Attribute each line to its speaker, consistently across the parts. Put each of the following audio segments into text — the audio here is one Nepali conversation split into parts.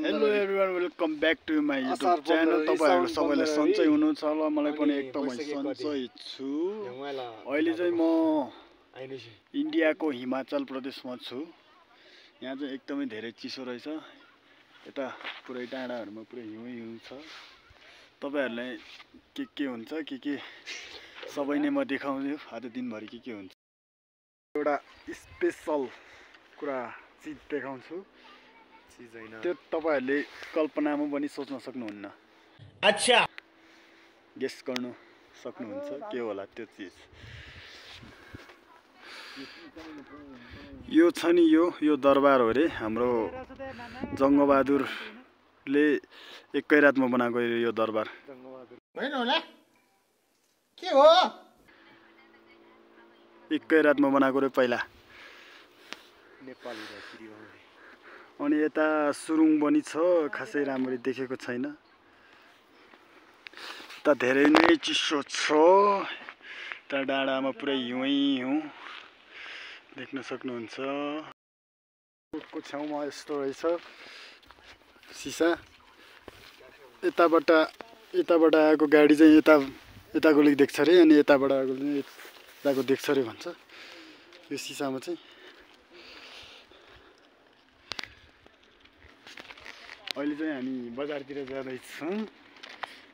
Speaker 1: Hello everyone welcome back to my YouTube channel. तपाईहरु सबैले सन्चै हुनुहुन्छ होला, मलाई पनि एकदमै सन्चै छु। अहिले चाहिँ म इन्डियाको हिमाचल प्रदेशमा छु। यहाँ चाहिँ एकदमै धेरै चिसो रहेछ। यता पुरै डाँडाहरुमा पुरै हिउँ छ। तपाईहरुलाई के हुन्छ के सबै नै म देखाउँछु आज दिनभरि के हुन्छ। एउटा स्पेशल कुरा चीज देखाउँछु। त्यो तपाईहरुले कल्पनामा पनि सोच्न सक्नुहुन्न। अच्छा, गेस गर्नु सक्नुहुन्छ के होला त्यो चीज। यो छ नि यो दरबार हो रे। हाम्रो जङ्गबहादुरले एकै रातमा बनाएको यो दरबार हैन होला। के हो? एकै रातमा बनाएको रे पहिला। नेपाली अनि यता सुरुङ पनि छ, खासै राम्ररी देखेको छैन। यता धेरै नै चिसो छ। यता डाँडामा पुरै हिउँ देख्न सक्नुहुन्छ। रोडको छेउमा यस्तो रहेछ सिसा। यताबाट आएको गाडी चाहिँ यताकोले देख्छ रे, अनि यताबाट आएको चाहिँ यताको देख्छ रे भन्छ यो सिसामा चाहिँ। अहिले चाहिँ हामी बजारतिर जाँदैछौँ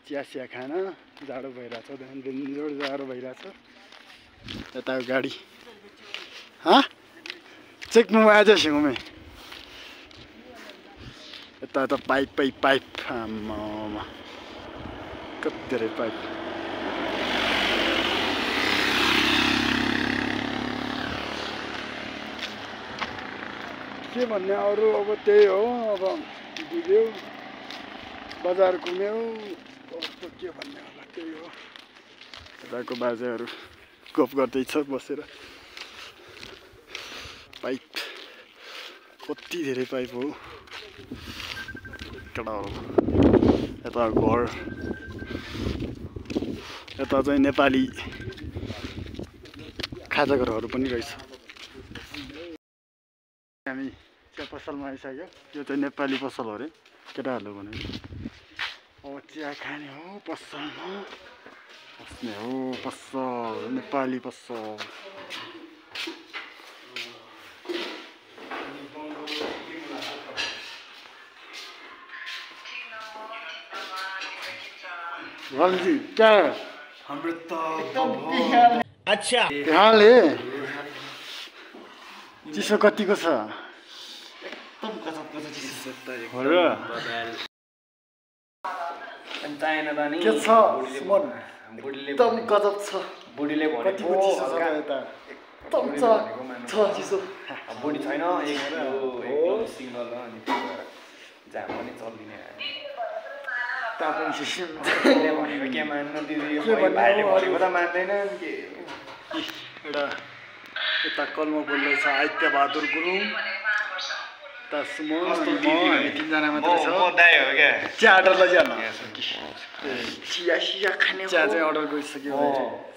Speaker 1: चिया खान। जाडो भइरहेछ, जोड जाडो भइरहेछ। यताको गाडी चेक में आ जा सिंह में। यता त पाइप कति धेरै पाइप। के भन्ने अरू, अब त्यही हो। अब बुझ्यौ, बजार घुम्यौ, के भन्ने होला त्यही हो। यताको बाजेहरू गफ गर्दैछ बसेर। पाइप कति धेरै पाइप हो। यता घर, यता चाहिँ नेपाली खाजाघरहरू पनि रहेछ। हामी चिया पसलमा आइसक्यो। यो चाहिँ नेपाली पसल हो रे केटाहरूले भने। अब चिया खाने हो पसलमा, बस्ने हो पसल, नेपाली पसल। जी क्या हाम्रो त अच्छा हाल है। चिसो कतिको छ? एकदम गजबको छ चिसो हो र। के छ एकदम गजब छ। बुढीले भने कतिको चिसो छ यता? एकदम छ चिसो। बुढी छैन, एकदम सिंगल हो अनि जाम पनि चल्दिने। तापनि सिस्टमले भनेको के मान्नु दिदी, भाइले भनेको त मान्दैन के। एउटा यता कलमा बोल्दैछ आदित्य बहादुर गुरुङ। यता सुमन, हामी तीनजना मात्रै छ। चिया अर्डर लैजान। चिया खाने चिया चाहिँ अर्डर गरिसक्यो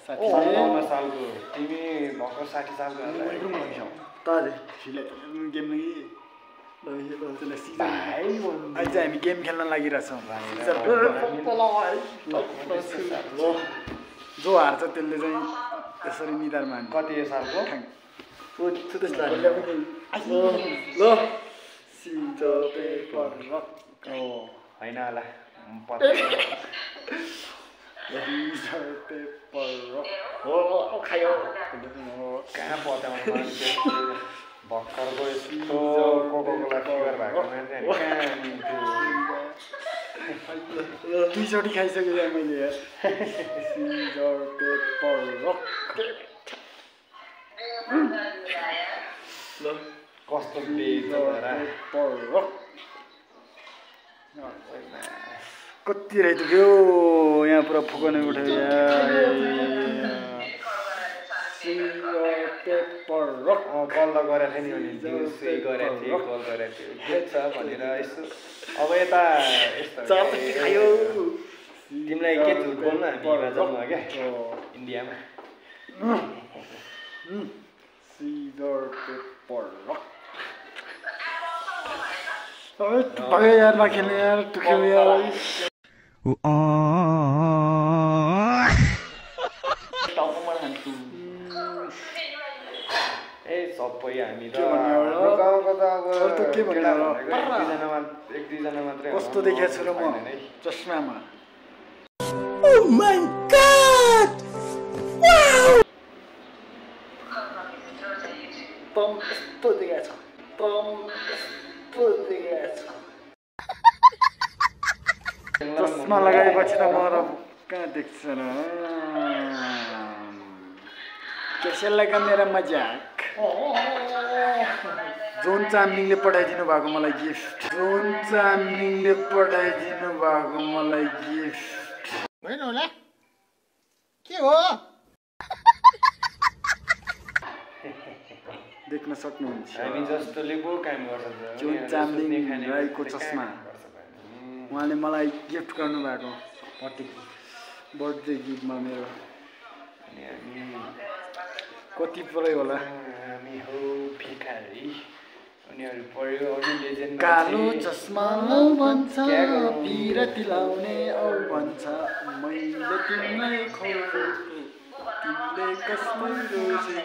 Speaker 1: साथीले। 57 सालको तिमी भर्खर 60 सालको गेम आज हामी गेम खेल्न लागिरहेछौँ। जो हार्छ त्यसले चाहिँ यसरी निधार मान्छ। कति सालको ल सिजो पेपर रक हैन होला पेपर रक हो खायो। कहाँ पत्याउनु मान्छे भर्खरको यस्तो कोकोकोला फिगर भएको मान्छे दुईचोटि खाइसकेँ यार मैले यार। सिजर पेपर रक ल कस्तो पेपर रक कति रहेथ्यो यहाँ पुरा फुकने उठ्यो यार। पेपर रक कल त गरेको थिएँ नि अनि दिउँसै गरेको थिएँ, कल गरेको थिएँ देख्छ भनेर यसो। अब यता यस्तो खायो। तिमीलाई के झुट बोल्नु हामी हिमाचलमा क्या इन्डियामा। सिजर पेपर रक भागो यार नखेल्ने यार टुक्यो यार टाउकोमा हान्छु
Speaker 2: ए सबै हामी त
Speaker 1: हाम्रो
Speaker 2: गाउँको त अब
Speaker 1: के भन्ने हो
Speaker 2: एक दुईजना मात्रै
Speaker 1: कस्तो देखेको छु र म चस्मामा
Speaker 3: ओ माय गॉड वाउ
Speaker 1: तम कस्तो देखेको छ चस्मा लगाएपछि त म र कहाँ देख्छ र कैसे लगा मेरा मजाक जोन चामलिङले पठाइदिनु भएको मलाई गिफ्ट
Speaker 3: होइन होला के हो
Speaker 1: देख्न सक्नुहुन्छ
Speaker 2: हामी जस्तोले पो काम गर्छ
Speaker 1: जोन चामलिङ राईको चस्मा उहाँले मलाई गिफ्ट गर्नुभएको बर्थडे गिफ्टमा मेरो कति पऱ्यो होला
Speaker 2: हामी हो भिखारी उनीहरू पढ्यो अरू लेजेन्ड
Speaker 1: कालो चस्मा लौ भन्छ पिरती लाउने औ भन्छ मैले तिमीलाई खोज्छु तिमीले कसलाई रोजे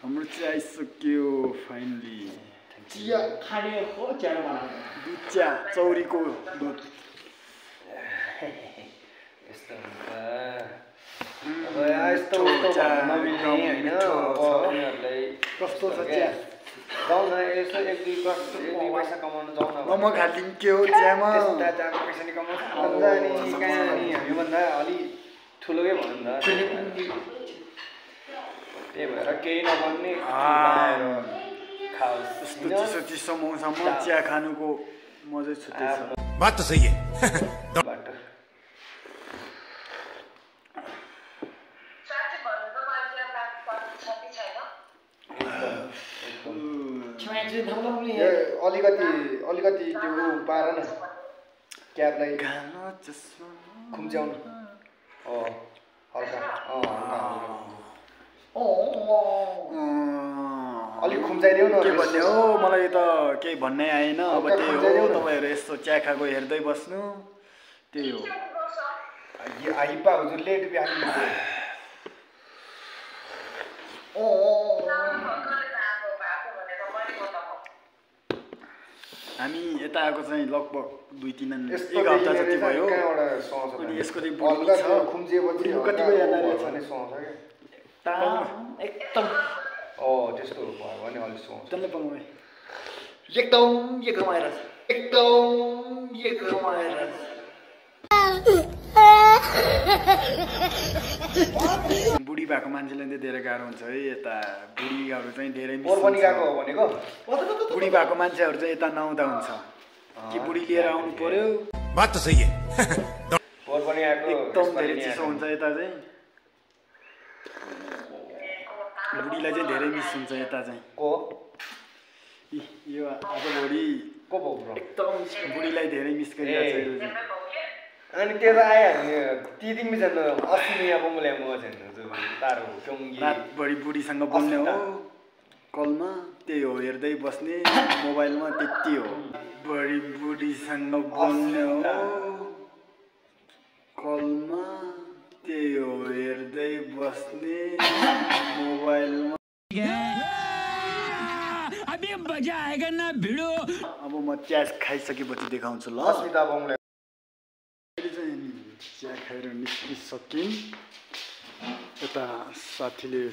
Speaker 1: हाम्रो चिया आइसक्यो फाइनली
Speaker 3: चिया खाने हो चिया बनाउने
Speaker 1: दुध चिया चौरीको दुध
Speaker 2: यस्तो हुन्छ अब यस्तो नमिल्ने होइन उनीहरूलाई
Speaker 1: कस्तो छ चिया
Speaker 2: जाउँ न यसो एक दुई पैसा कमाउनु जाउँ न
Speaker 1: म खालिन्थ्यो चियामा
Speaker 2: त्यस्ता चार पैसा नि कमाउँछ अन्त अनि कहाँ नि हामीभन्दा अलि ठुलोकै भन्नु त त्यही भएर केही नबन्ने खाओस्
Speaker 1: यस्तो चिसो चिसो मौसममा चिया खानुको मजै छुट्टै छ
Speaker 3: बात त सही है
Speaker 2: बाटो अलिकति त्यो पार न क्याबलाई खुम्च्याउनु हल्का अलिक खुम्चाइदेऊ न
Speaker 1: के भन्ने हो मलाई त केही भन्नै आएन अब त्यही हो तपाईँहरू यस्तो चिया खाएको हेर्दै बस्नु त्यही हो
Speaker 2: हिप्पा हजुर लेट बिहान
Speaker 1: हामी यता आएको चाहिँ लगभग 2-3 एक हप्ता जति भयो अनि यसको चाहिँ बुढी छ
Speaker 2: खुम्चिएपछि
Speaker 1: कति भयो याद
Speaker 2: एकदम त्यस्तो भयो भने अलि सुहाउँछ
Speaker 1: त्यसले पाउँ बुढी भएको मान्छेले चाहिँ धेरै गाह्रो हुन्छ है यता बुढीहरू चाहिँ धेरै बुढी भएको मान्छेहरू चाहिँ यता नआउँदा हुन्छ कि बुढी लिएर आउनु पर्यो
Speaker 3: बात त सही है
Speaker 1: एकदम धेरै चिसो हुन्छ यता चाहिँ बुढीलाई चाहिँ धेरै मिस हुन्छ यता चाहिँ यो आज भोलि एकदम बुढीलाई धेरै मिस गरिरहेको छ
Speaker 2: अनि त्यो त आइहाल्ने ती तिमी झन् अस्ट्रेलिया बङ्गल्या म झन् तारो
Speaker 1: रातभरि बुढीसँग बोल्ने हो कलमा त्यही हो हेर्दै बस्ने मोबाइलमा त्यति हो बढी बुढीसँग बोल्ने हो कलमा त्यही हो हेर्दै बस्ने मोबाइलमा अब म चिया खाइसकेपछि देखाउँछु ल
Speaker 2: अस्मिता बङ्गल्या
Speaker 1: चिया खाएर निस्किसकिन् यता साथीले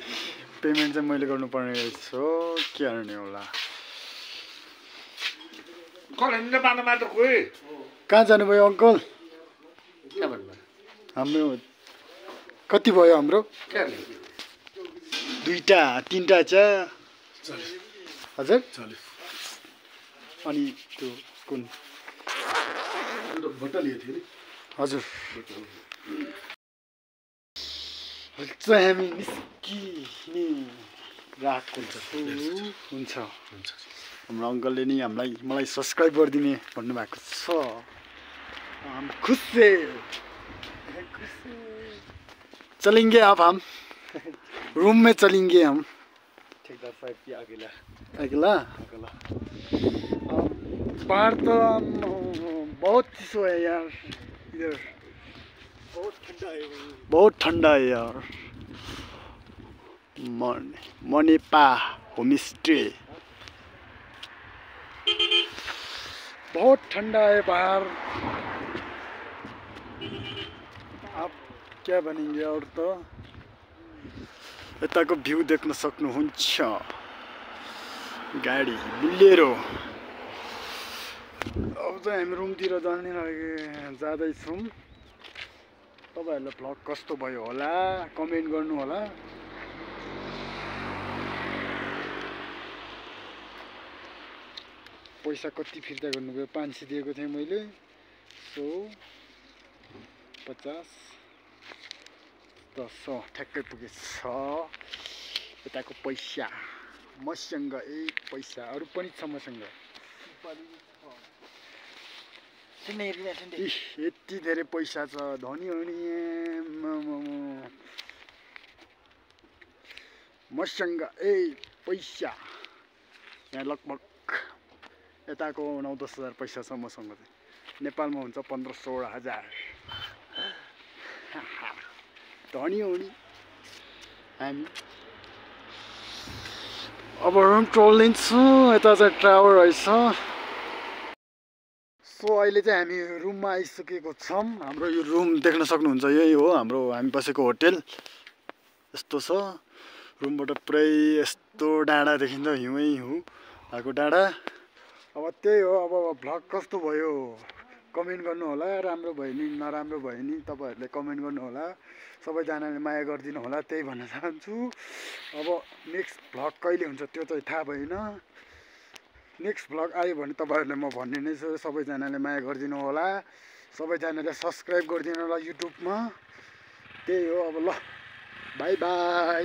Speaker 1: पेमेन्ट चाहिँ मैले गर्नुपर्ने रहेछ के गर्ने होला कहाँ जानुभयो अङ्कल हाम्रो कति भयो हाम्रो 2टा 3टा चिया हजुर अनि त्यो कुन हजुर चाहिँ हामी निस्किने रातको हुन्छ हाम्रो अङ्कलले नि मलाई सब्सक्राइब गरिदिने भन्नुभएको छ हम खुश से चलेंगे अब हम रूम में चलेंगे हम
Speaker 2: ठेकेदार साहब की अकेला
Speaker 1: अकेला पहाड़ तो बहुत चिसो है यार इधर बहुत ठंडा है यार मनेपा होमस्टे बहुत ठंडा है बाहर आप क्या बनेंगे और तो यताको भ्यू देख्न सक्नुहुन्छ गाडी बुलेरो अब चाहिँ हामी रुमतिर जाँदैछौँ तपाईहरुलाई भ्लग कस्तो भयो होला कमेन्ट गर्नु होला पैसा कति फिर्ता गर्नुभयो 500 दिएको थिएँ मैले 100 50 100 ठ्याक्कै पुगेछ यताको पैसा मसँग एक पैसा अरु पनि छ मसँग यति धेरै पैसा छ धनी हो नि मसँग एक पैसा यहाँ लगभग यताको 9-10 हजार पैसा छ मसँग नेपालमा हुन्छ 1500-16 हजार धनी हो नि हामी अब रुम टोलिन्छु यता चाहिँ टावर रहेछ सो अहिले चाहिँ हामी रुममा आइसकेको छौं हाम्रो यो रुम देख्न सक्नुहुन्छ यही हो हाम्रो हामी बसेको होटल यस्तो छ रुमबाट पुरै यस्तो डाँडा देखिन्छ हिउँ भएको डाँडा अब त्यही हो अब भ्लग कस्तो भयो कमेन्ट गर्नु होला राम्रो भयो नि नराम्रो भयो नि तपाईहरुले कमेन्ट गर्नु होला सबैजनाले माया गर्दिनु होला त्यही भन्न चाहन्छु अब नेक्स्ट भ्लग कहिले हुन्छ त्यो चाहिँ थाहा भएन नेक्स्ट भ्लग आयो भने तपाईहरुले म भन्ने नै छु सबैजनाले माया गर्दिनु होला सबैजनाले सब्स्क्राइब गर्दिनु होला युट्युबमा त्यही हो अब ल बाइ बाइ